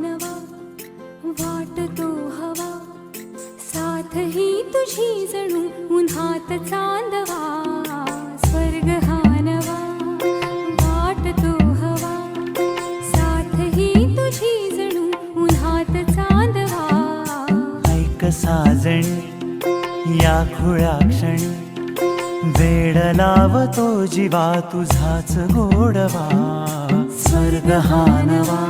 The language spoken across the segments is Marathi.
नवा वाट तो हवा साथ ही तुझी जणू उन्हात चांदवा स्वर्ग हा नवा वाट तो हवा साथ ही तुझी जणू उन्हात चांदवा ऐक साजणी या खुळ्या क्षणी वेड लावतो जीवा तुझाच गोडवा स्वर्ग हा नवा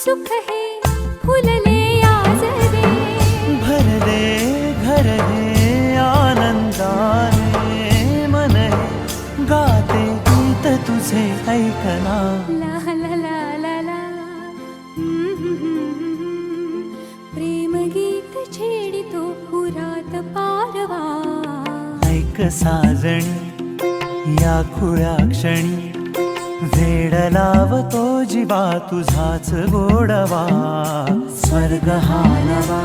सुख है फुलले आजरे भरले घर हे आनंदाने मन हे गाते गीत तुझे ऐकना ला ला ला ला ला प्रेम गीत छेडितो पुरात पारवा ऐक साजणी या खुळ्या क्षणी वेड लावतो जीवा तुझाच गोडवा स्वर्ग हा नवा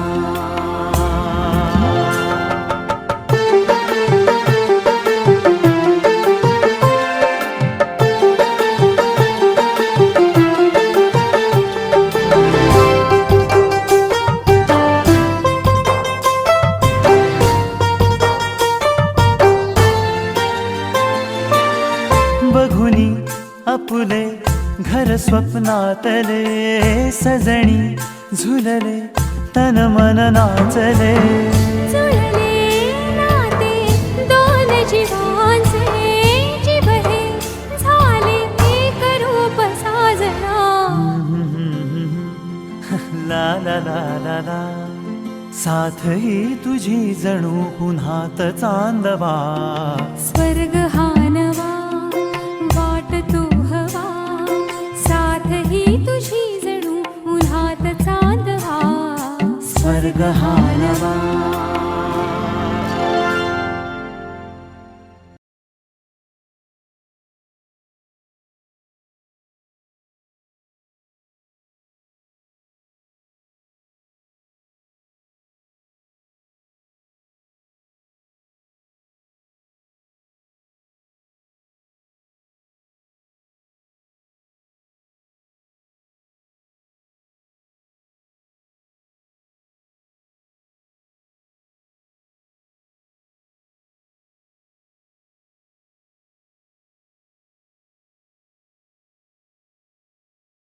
बघुनी आपुले घर स्वप्नातले सजणी झुलले तन मन नाचले जुळले नाते दोन जीवांचे जीव हे झाले एक रूप साजना ला ला ला ला ला साथ ही तुझी जणू पुन्हात चांदवा स्वर्ग हा नवा वाट तो हवा साथ ही तुझी जणू उन्हात चांदवा स्वर्ग हा नवा